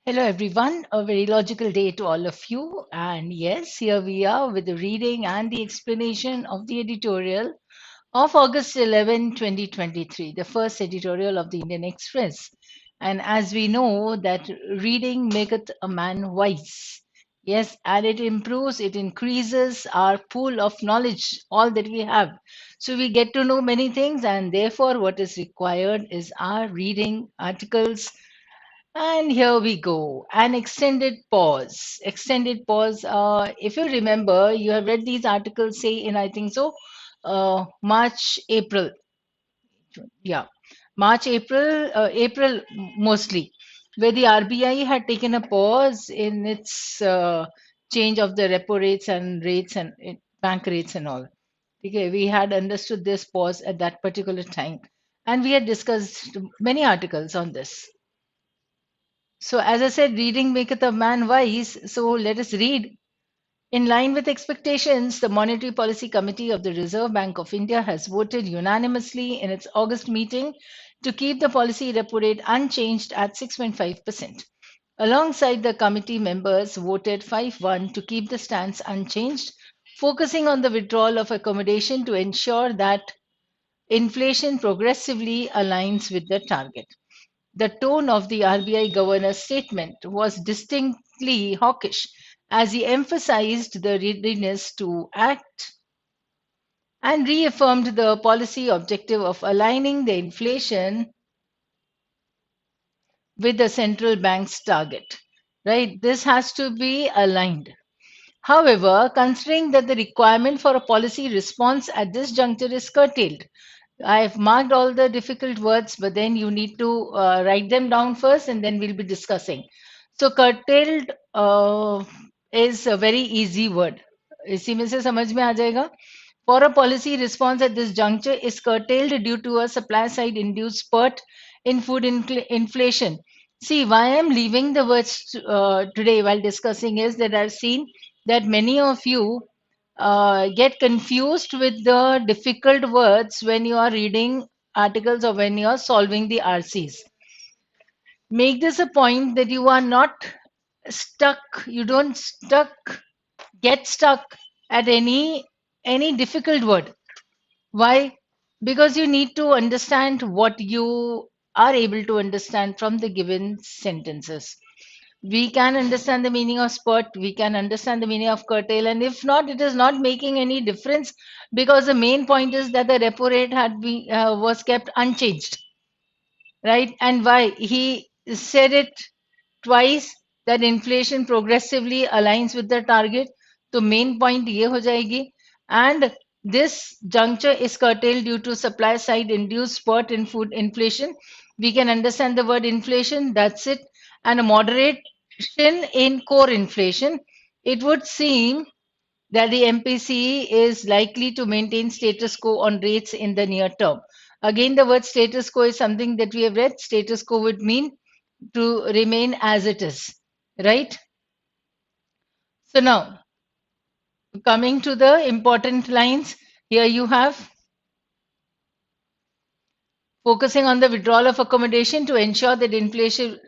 Hello, everyone. A very logical day to all of you. And yes, here we are with the reading and the explanation of the editorial of August 11, 2023, the first editorial of the Indian Express. And as we know, that reading maketh a man wise. Yes, and it improves, it increases our pool of knowledge, all that we have. So we get to know many things, and therefore, what is required is our reading articles, and here we go. An extended pause. Extended pause. If you remember, you have read these articles, say, in I think so, March, April. Yeah, March, April mostly, where the RBI had taken a pause in its change of the repo rates and bank rates and all. Okay, we had understood this pause at that particular time, and we had discussed many articles on this. So, as I said, reading maketh a man wise. So, let us read. In line with expectations, the Monetary Policy Committee of the Reserve Bank of India has voted unanimously in its August meeting to keep the policy repo rate unchanged at 6.5%. Alongside, the committee members voted 5-1 to keep the stance unchanged, focusing on the withdrawal of accommodation to ensure that inflation progressively aligns with the target. The tone of the RBI governor's statement was distinctly hawkish as he emphasized the readiness to act and reaffirmed the policy objective of aligning the inflation with the central bank's target. Right? This has to be aligned. However, considering that the requirement for a policy response at this juncture is curtailed, I've marked all the difficult words, but then you need to write them down first and then we'll be discussing. So, curtailed is a very easy word. इसी में से समझ में आ जाएगा. For a policy response at this juncture is curtailed due to a supply side induced spurt in inflation. See, why I'm leaving the words today while discussing is that I've seen that many of you get confused with the difficult words when you are reading articles or when you are solving the RCs. Make this a point that you are not stuck, you don't get stuck at any difficult word. Why? Because you need to understand what you are able to understand from the given sentences. We can understand the meaning of spurt, we can understand the meaning of curtail, and if not, it is not making any difference because the main point is that the repo rate was kept unchanged, right? And why? He said it twice that inflation progressively aligns with the target. So main point ये हो जाएगी. And this juncture is curtailed due to supply side induced spurt in food inflation. We can understand the word inflation, that's it. And a moderation in core inflation. It would seem that the MPC is likely to maintain status quo on rates in the near term. Again, the word status quo is something that we have read. Status quo would mean to remain as it is, right? So now, coming to the important lines, here you have focusing on the withdrawal of accommodation to ensure that inflation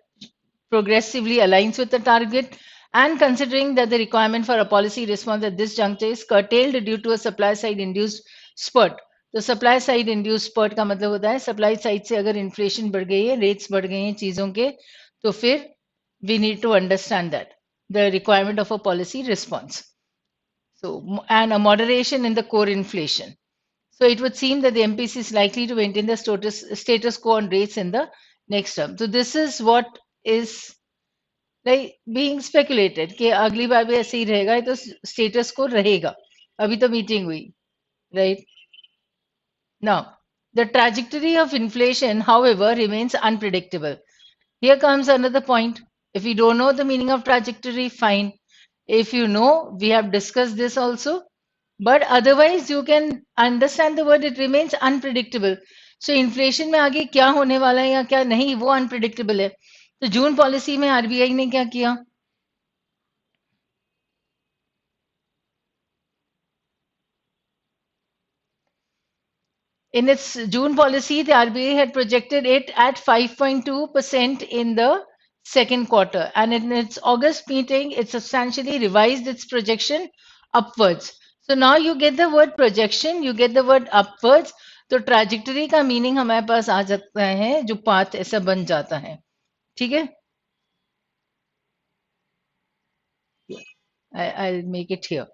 progressively aligns with the target, and considering that the requirement for a policy response at this juncture is curtailed due to a supply side induced spurt. तो supply side induce spurt का मतलब होता है supply side से अगर inflation बढ़ गई है रेट्स बढ़ गए हैं चीजों के तो फिर we need to understand that the requirement of a policy response. So, and a moderation in the core inflation. So, it would seem that the MPC is likely to maintain the status quo on rates in the next term. So, this is what is like being speculated कि अगली बार भी ऐसे ही रहेगा ये तो status quo रहेगा अभी तो मीटिंग हुई right. Now, the trajectory of inflation, however, remains unpredictable. Here comes another point. If you don't know the meaning of trajectory, fine. If you know, we have discussed this also. But otherwise, you can understand the word, it remains unpredictable. So, inflation में आगे क्या होने वाला है या क्या नहीं वो unpredictable है. तो जून पॉलिसी में आरबीआई ने क्या किया? In its June policy, the RBI had projected it at 5.2% in the second quarter. And in its August meeting, it substantially revised its projection upwards. So now you get the word projection, you get the word upwards. तो trajectory का meaning हमारे पास आ जाता है जो path ऐसा बन जाता है. ठीक है. I'll make it here.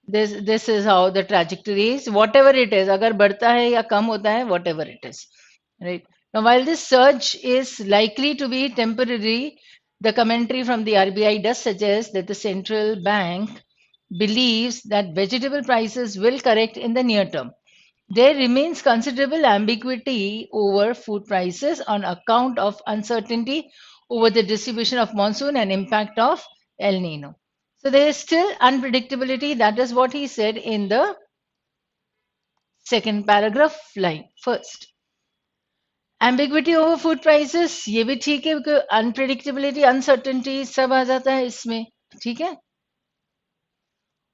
This is how the trajectory is. Whatever it is, अगर बढ़ता है या कम होता है, whatever it is. Right. Now, while this surge is likely to be temporary, the commentary from the RBI does suggest that the central bank believes that vegetable prices will correct in the near term. There remains considerable ambiguity over food prices on account of uncertainty over the distribution of monsoon and impact of El Nino. So there is still unpredictability. That is what he said in the second paragraph line first. Ambiguity over food prices, ये भी ठीक है क्योंकि unpredictability, uncertainty सब आ जाता है इसमें. ठीक है.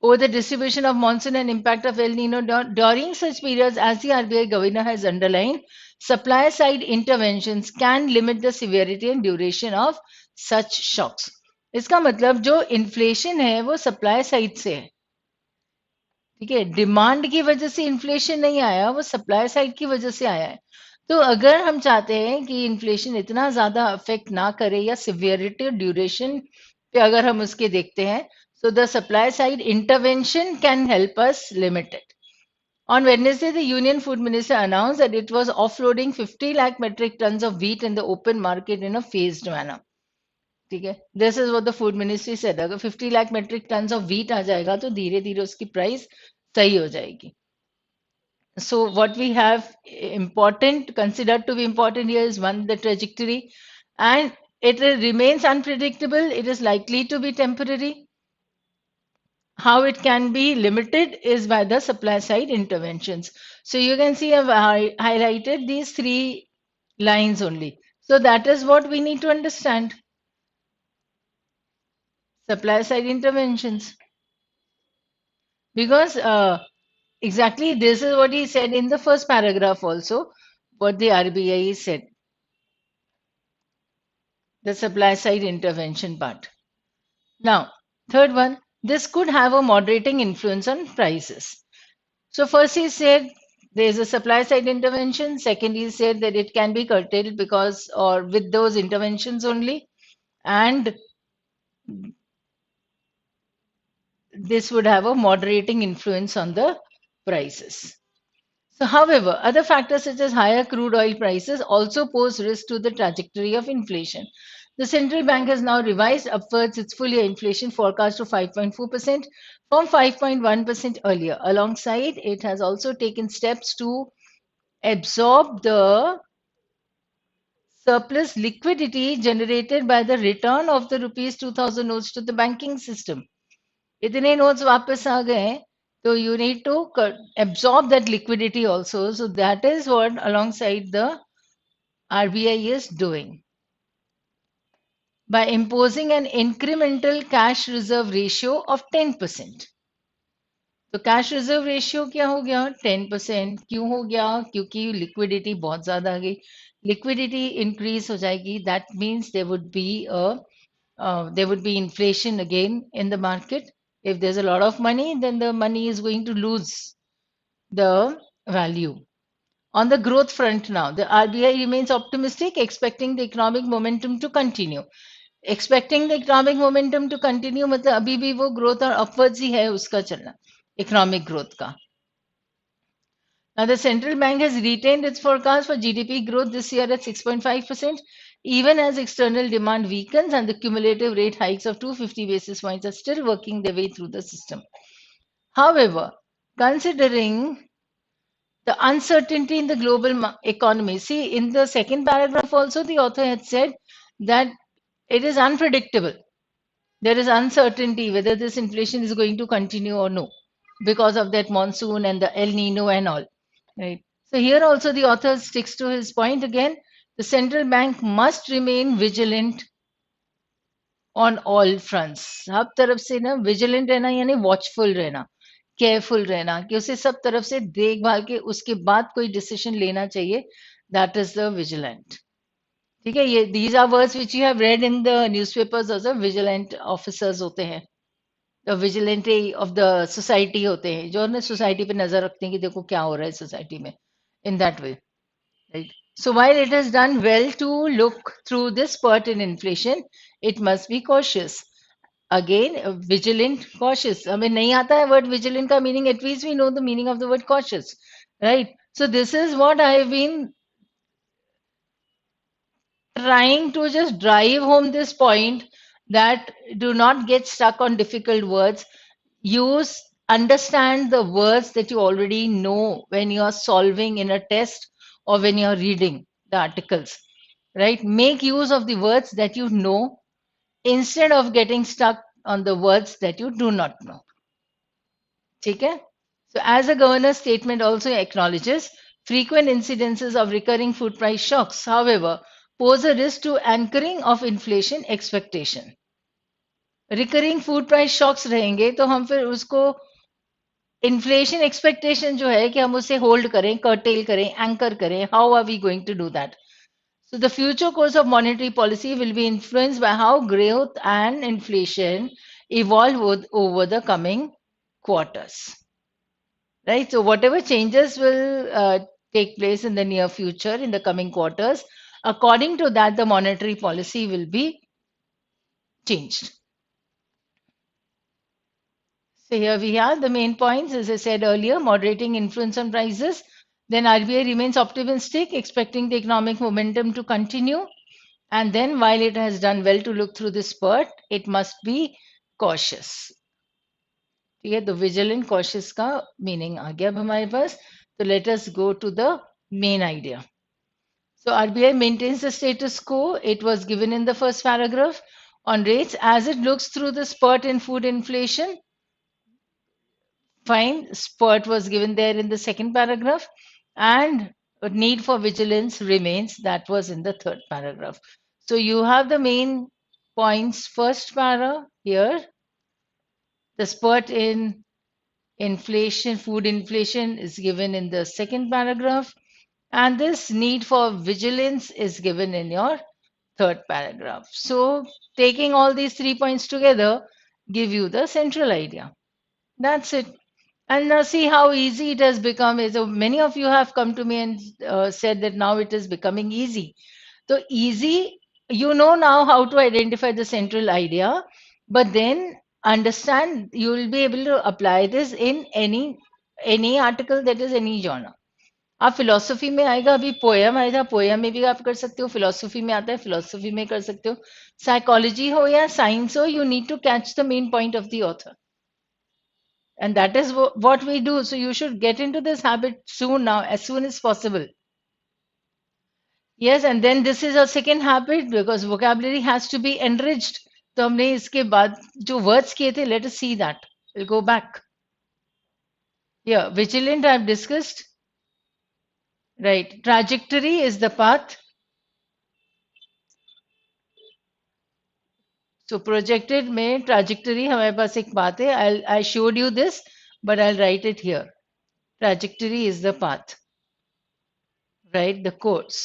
Over the distribution of monsoon and impact of El Nino during such periods, as the RBI governor has underlined, supply side interventions can limit the severity and duration of such shocks. इसका मतलब जो inflation है वो supply side से है. ठीक है. Demand की वजह से इन्फ्लेशन नहीं आया, वो सप्लाई साइड की वजह से आया है. तो अगर हम चाहते हैं कि इन्फ्लेशन इतना ज्यादा अफेक्ट ना करे या सिवियरिटी और ड्यूरेशन पे अगर हम उसके देखते हैं, so the supply side intervention can help us limit it. On Wednesday, the Union Food Minister announced that it was offloading 50 lakh metric tons of wheat in the open market in a phased manner. ठीक है. This is what the food ministry said. अगर 50 lakh metric tons of wheat आ जाएगा तो धीरे धीरे उसकी price सही हो जाएगी. So what we have important, considered to be important here is one, the trajectory, and it remains unpredictable. It is likely to be temporary. How it can be limited is by the supply side interventions. So you can see I've highlighted these three lines only. So that is what we need to understand. Supply side interventions. Because exactly this is what he said in the first paragraph also, what the RBI said. The supply side intervention part. Now, third one, this could have a moderating influence on prices. So first he said there is a supply side intervention. Second, he said that it can be curtailed because or with those interventions only, and this would have a moderating influence on the prices. So, however, other factors such as higher crude oil prices also pose risk to the trajectory of inflation. The central bank has now revised upwards its full year inflation forecast to 5.4% from 5.1% earlier. Alongside, it has also taken steps to absorb the surplus liquidity generated by the return of the rupees 2000 notes to the banking system. इतने notes वापस आ गए, so you need to absorb that liquidity also. So that is what alongside the RBI is doing by imposing an incremental cash reserve ratio of 10%. तो cash reserve ratio क्या हो गया 10%. क्यों हो गया? क्योंकि लिक्विडिटी बहुत ज्यादा आ गई. लिक्विडिटी इंक्रीज हो जाएगी. That means there would be inflation again in the market. If there's a lot of money, then the money is going to lose the value. On the growth front now, the RBI remains optimistic, expecting the economic momentum to continue. Expecting the economic momentum to continue मतलब अभी भी वो growth और upwards ही है उसका चलना economic growth का. Now, the central bank has retained its forecast for GDP growth this year at 6.5%, even as external demand weakens and the cumulative rate hikes of 250 basis points are still working their way through the system. However, considering the uncertainty in the global economy, see, in the second paragraph also, the author had said that it is unpredictable. There is uncertainty whether this inflation is going to continue or no because of that monsoon and the El Nino and all. Right. So here also the author sticks to his point again. The central bank must remain vigilant on all fronts. सब तरफ से ना vigilant रहना यानी watchful रहना, careful रहना कि उसे सब तरफ से देखभाल के उसके बाद कोई decision लेना चाहिए. That is the vigilant. ठीक है, ये these are words which you have read in the newspapers also. Vigilant officers होते हैं, the vigilante of the society होते हैं, जो ना सोसाइटी पे नजर रखते हैं कि देखो क्या हो रहा है सोसाइटी में, in that way, right? So while it is done well to look through this spurt in inflation, it must be cautious. Again, vigilant, cautious. हमें नहीं आता है word vigilant का meaning, at least we know the meaning of the word cautious, right? So this is what I have been trying to just drive home this point, that do not get stuck on difficult words. Use, understand the words that you already know when you are solving in a test or when you are reading the articles, right? Make use of the words that you know instead of getting stuck on the words that you do not know. Okay? So, as a governor's statement also acknowledges, frequent incidences of recurring food price shocks, however, pose a risk to anchoring of inflation expectation. Recurring food price shocks रहेंगे तो हम फिर उसको inflation expectation जो है कि हम उसे होल्ड करें, कर्टेल करें, एंकर करें, how are we going to do that? So the future course of monetary policy will be influenced by how growth and inflation evolve over the coming quarters. Right? So whatever changes will take place in the near future, in the coming quarters, according to that, the monetary policy will be changed. So here we are, the main points, as I said earlier, moderating influence on prices. Then RBI remains optimistic, expecting the economic momentum to continue. And then while it has done well to look through this spurt, it must be cautious. ठीक है, तो vigilant cautious का meaning आ गया अब हमारे पास. So let us go to the main idea. So RBI maintains the status quo. It was given in the first paragraph on rates as it looks through the spurt in food inflation. Fine, spurt was given there in the second paragraph, and a need for vigilance remains. That was in the third paragraph. So you have the main points. First para here, the spurt in inflation, food inflation is given in the second paragraph, and this need for vigilance is given in your third paragraph. So, taking all these 3 points together give you the central idea. That's it. And now see how easy it has become. So many of you have come to me and said that now it is becoming easy. So easy, you know now how to identify the central idea, but then understand you will be able to apply this in any article, that is any genre. आप philosophy में आएगा, अभी poem आएगा, poem में भी आप कर सकते हो, फिलोसफी में आता है, फिलोसफी में कर सकते हो, साइकोलॉजी हो या साइंस हो, you need to catch the main point of the author, and that is what we do. So you should get into this habit soon now, as soon as possible. Yes, and then this is a second habit because vocabulary has to be enriched. तो हमने इसके बाद जो words किए थे, let us see that. We'll go back. Here, vigilant I've discussed. Right. Trajectory is the path. So projected में trajectory हमारे पास एक बात है. I showed you this, but I'll write it here. Trajectory is the path. Right, the course.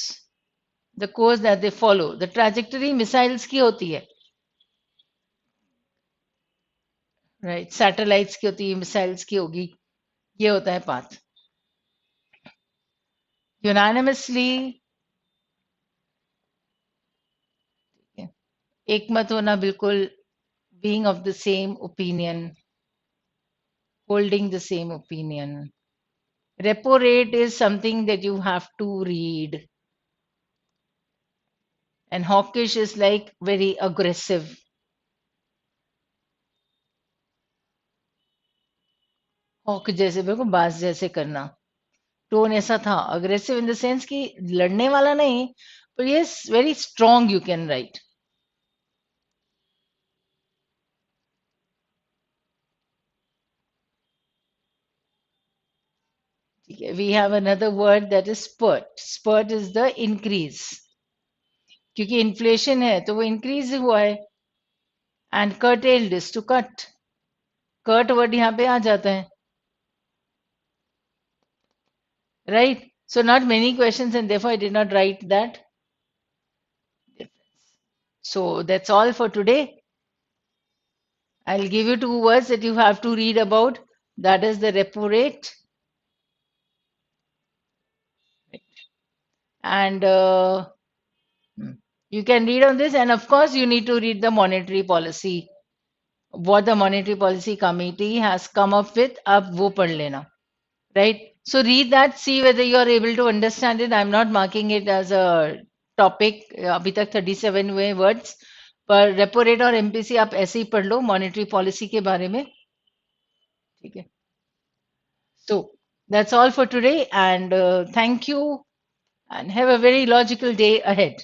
The course that they follow. The trajectory missiles की होती है. Right, satellites की होती है, missiles की होगी. ये होता है path. Unanimously, एक मत होना बिल्कुल, being of the same opinion, holding the same opinion. Repo rate is something that you have to read. And hawkish is like very aggressive. Hawk जैसे बिल्कुल बाज जैसे करना. टोन ऐसा था, अग्रेसिव इन द सेंस कि लड़ने वाला नहीं, but yes, very strong you can write. We have another word that is spurt. Spurt is the increase. क्योंकि इन्फ्लेशन है तो वो इंक्रीज हुआ है. And curtailed is to cut. Cut word यहाँ पे आ जाता है. Right? So not many questions and therefore I did not write that. So that's all for today. I'll give you two words that you have to read about. That is the repo rate and hmm, you can read on this, and of course, you need to read the monetary policy. What the monetary policy committee has come up with, अब वो पढ़ लेना, right? So read that, see whether you are able to understand it. I'm not marking it as a topic. अभी तक 37 हुए words, पर repo rate और MPC आप ऐसे ही पढ़ लो मॉनेटरी पॉलिसी के बारे में, ठीक है? So that's all for today, and thank you, and have a very logical day ahead.